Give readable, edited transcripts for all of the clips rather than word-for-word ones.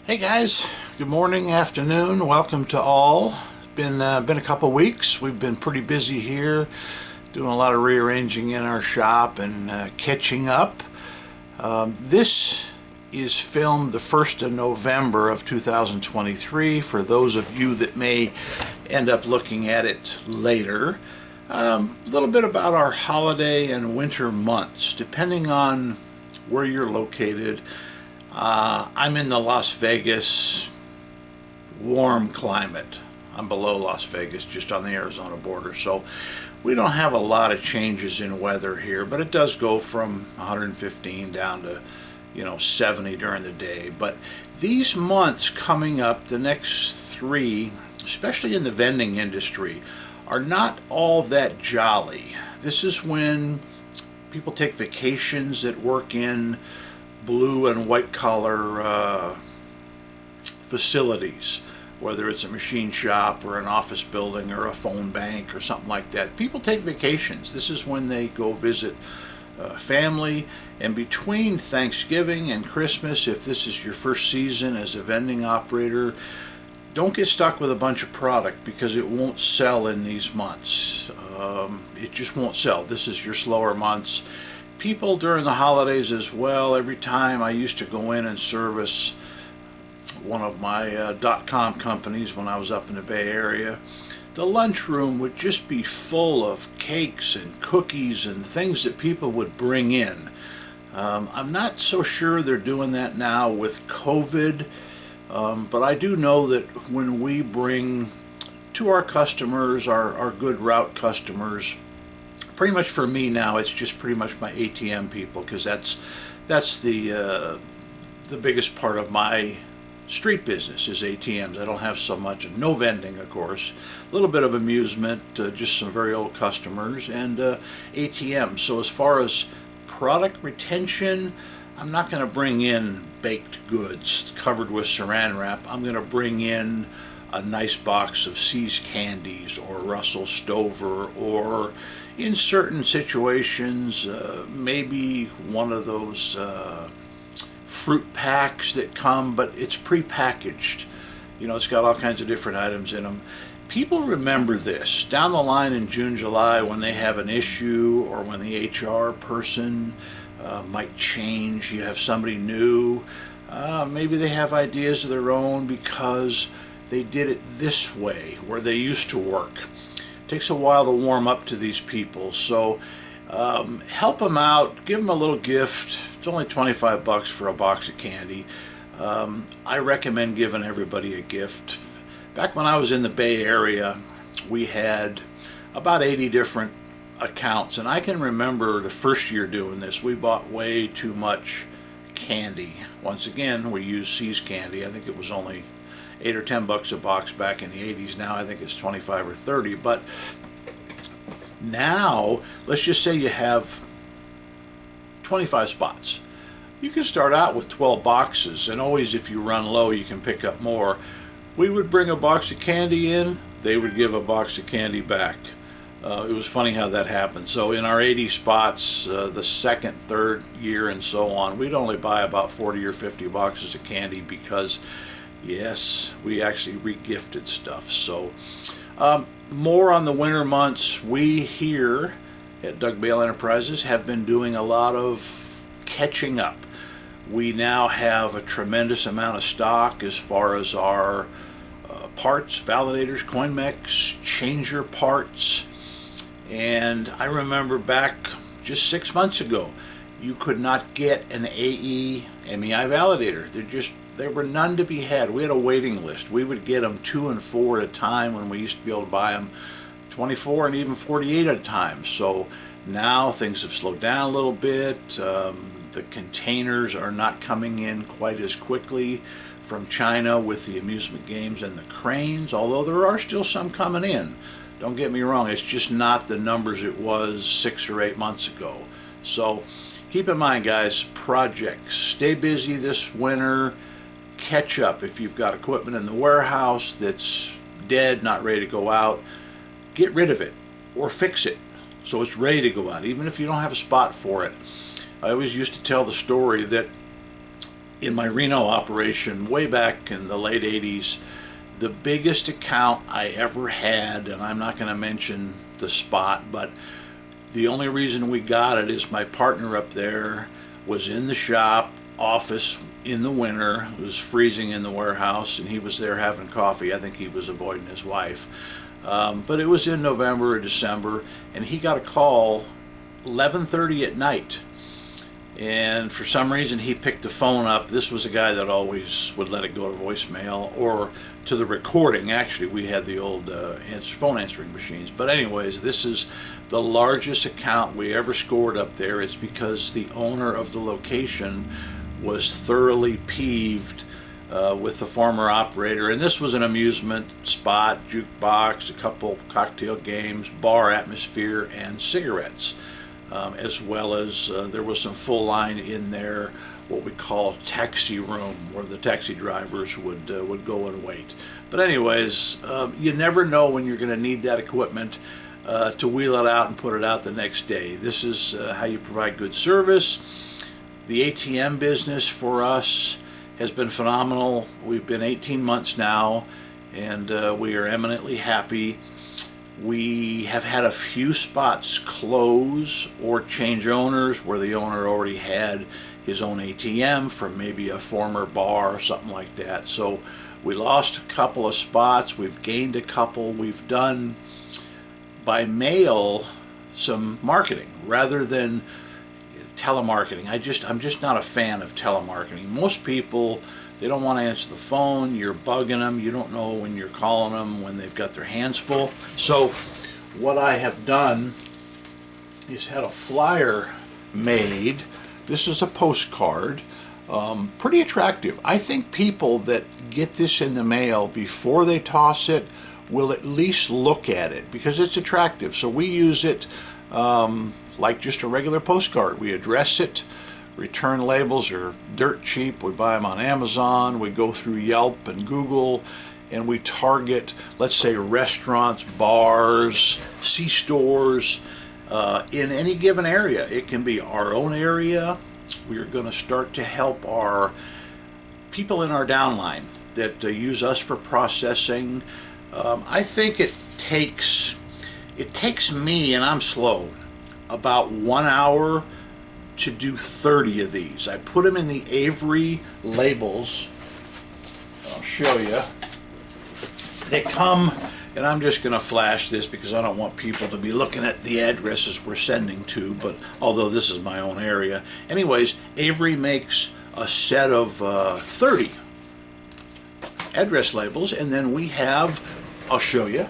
Hey guys, good morning, afternoon, welcome to all. It's been a couple weeks. We've been pretty busy here, doing a lot of rearranging in our shop and catching up. This is filmed the 1st of November of 2023 for those of you that may end up looking at it later. A little bit about our holiday and winter months, depending on where you're located. I'm in the Las Vegas warm climate. I'm below Las Vegas, just on the Arizona border, so we don't have a lot of changes in weather here, but it does go from 115 down to 70 during the day. But these months coming up, the next three, especially in the vending industry, are not all that jolly. This is when people take vacations that work in blue and white collar facilities, whether it's a machine shop or an office building or a phone bank or something like that. People take vacations. This is when they go visit family. And between Thanksgiving and Christmas, if this is your first season as a vending operator, don't get stuck with a bunch of product because it won't sell in these months. It just won't sell. This is your slower months. People during the holidays as well. Every time I used to go in and service one of my .com companies when I was up in the Bay Area, the lunchroom would just be full of cakes and cookies and things that people would bring in. I'm not so sure they're doing that now with COVID, but I do know that when we bring to our customers, our good route customers, pretty much for me now, it's just pretty much my ATM people, because that's the biggest part of my street business is ATMs. I don't have so much, no vending, of course, a little bit of amusement, just some very old customers, and ATMs. So as far as product retention, I'm not going to bring in baked goods covered with saran wrap. I'm going to bring in a nice box of See's candies or Russell Stover, or in certain situations maybe one of those fruit packs that come, but it's pre-packaged. It's got all kinds of different items in them. People remember this down the line in June, July, when they have an issue or when the HR person might change. You have somebody new, maybe they have ideas of their own because they did it this way where they used to work. It takes a while to warm up to these people, so help them out, give them a little gift. It's only 25 bucks for a box of candy. I recommend giving everybody a gift. Back when I was in the Bay Area, we had about 80 different accounts, and I can remember the first year doing this, we bought way too much candy. Once again, we used See's candy. I think it was only 8 or 10 bucks a box back in the 80s. Now I think it's 25 or 30. But now, let's just say you have 25 spots. You can start out with 12 boxes, and always if you run low you can pick up more. We would bring a box of candy in, they would give a box of candy back. It was funny how that happened. So in our 80 spots, the second, third year and so on, we'd only buy about 40 or 50 boxes of candy because, yes, we actually re-gifted stuff. So more on the winter months. We here at Doug Bale Enterprises have been doing a lot of catching up. We now have a tremendous amount of stock as far as our parts, validators, CoinMex, changer parts. And I remember back just 6 months ago, you could not get an AE MEI validator. There were none to be had. We had a waiting list. We would get them 2 and 4 at a time when we used to be able to buy them 24 and even 48 at a time. So now things have slowed down a little bit. The containers are not coming in quite as quickly from China with the amusement games and the cranes, although there are still some coming in. Don't get me wrong, it's just not the numbers it was 6 or 8 months ago. So keep in mind, guys, projects. Stay busy this winter. Catch up. If you've got equipment in the warehouse that's dead, not ready to go out, get rid of it or fix it so it's ready to go out, even if you don't have a spot for it. I always used to tell the story that in my Reno operation way back in the late 80s, the biggest account I ever had, and I'm not going to mention the spot, but the only reason we got it is my partner up there was in the shop office in the winter. It was freezing in the warehouse, and he was there having coffee. I think he was avoiding his wife. But it was in November or December, and he got a call 11:30 at night. And for some reason he picked the phone up. This was a guy that always would let it go to voicemail or to the recording. Actually, we had the old phone answering machines. But anyways, this is the largest account we ever scored up there. It's because the owner of the location was thoroughly peeved with the former operator. And this was an amusement spot, jukebox, a couple cocktail games, bar atmosphere, and cigarettes. As well as there was some full line in there, what we call taxi room, where the taxi drivers would go and wait. But anyways, you never know when you're going to need that equipment to wheel it out and put it out the next day. This is how you provide good service. The ATM business for us has been phenomenal. We've been 18 months now, and we are eminently happy. We have had a few spots close or change owners where the owner already had his own ATM from maybe a former bar or something like that. So we lost a couple of spots. We've gained a couple. We've done by mail some marketing rather than telemarketing. I'm just not a fan of telemarketing. Most people, they don't want to answer the phone. You're bugging them. You don't know when you're calling them when they've got their hands full. So what I have done is had a flyer made. This is a postcard. Pretty attractive. I think people that get this in the mail before they toss it will at least look at it because it's attractive. So we use it like just a regular postcard. We address it. Return labels are dirt cheap. We buy them on Amazon. We go through Yelp and Google, and we target, let's say, restaurants, bars, C-stores in any given area. It can be our own area. We are going to start to help our people in our downline that use us for processing. I think it takes me, and I'm slow, about 1 hour to do 30 of these. I put them in the Avery labels. I'll show you. They come, and I'm just going to flash this because I don't want people to be looking at the addresses we're sending to, but although this is my own area. Anyways, Avery makes a set of 30 address labels, and then we have, I'll show you,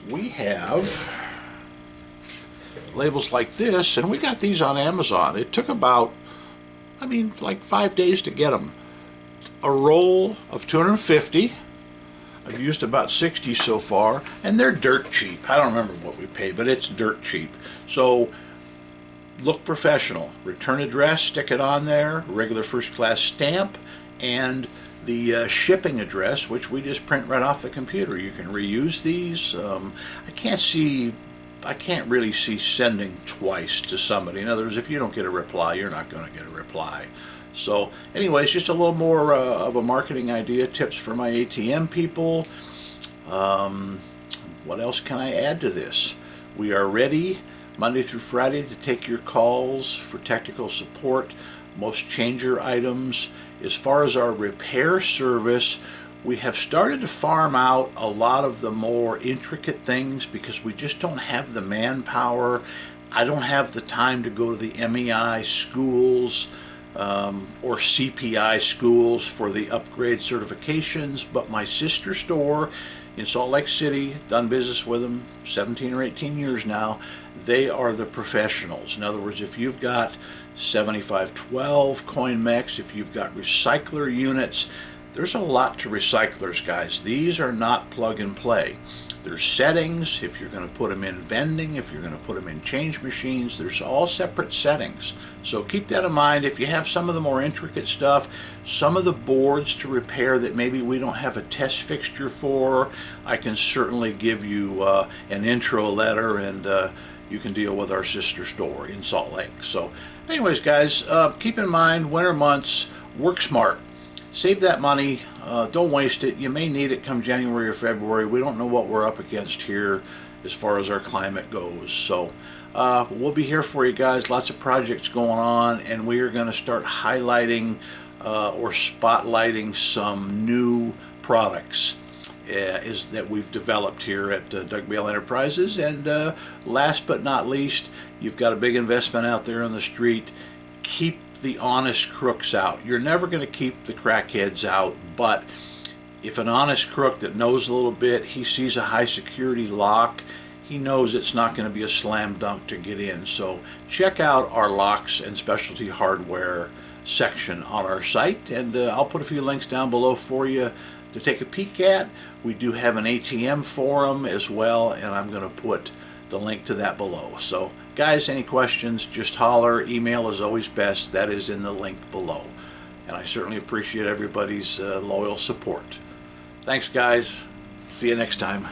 we have labels like this, and we got these on Amazon. It took about, like 5 days to get them. A roll of 250. I've used about 60 so far, and they're dirt cheap. I don't remember what we paid, but it's dirt cheap. So look professional. Return address, stick it on there, regular first class stamp, and the shipping address, which we just print right off the computer. You can reuse these. I can't really see sending twice to somebody. In other words, if you don't get a reply, you're not going to get a reply. So anyways, just a little more of a marketing idea, tips for my ATM people. What else can I add to this? We are ready Monday through Friday to take your calls for technical support, most changer items. As far as our repair service, we have started to farm out a lot of the more intricate things because we just don't have the manpower. I don't have the time to go to the MEI schools or CPI schools for the upgrade certifications, but my sister store in Salt Lake City, done business with them 17 or 18 years now, they are the professionals. In other words, if you've got 7512 CoinMex, if you've got recycler units, there's a lot to recyclers, guys. These are not plug and play. There's settings, if you're going to put them in vending, if you're going to put them in change machines, there's all separate settings. So keep that in mind. If you have some of the more intricate stuff, some of the boards to repair that maybe we don't have a test fixture for, I can certainly give you an intro letter, and you can deal with our sister store in Salt Lake. So Anyways, guys, keep in mind, winter months, work smart. Save that money. Don't waste it. You may need it come January or February. We don't know what we're up against here as far as our climate goes. So we'll be here for you guys. Lots of projects going on, and we are going to start highlighting or spotlighting some new products that we've developed here at Doug Bale Enterprises. And last but not least, you've got a big investment out there on the street. Keep the honest crooks out. You're never going to keep the crackheads out, but if an honest crook that knows a little bit, he sees a high security lock, he knows it's not going to be a slam dunk to get in. So check out our locks and specialty hardware section on our site, and I'll put a few links down below for you to take a peek at. We do have an ATM forum as well, and I'm going to put the link to that below. So guys, any questions, just holler. Email is always best. That is in the link below. And I certainly appreciate everybody's loyal support. Thanks, guys. See you next time.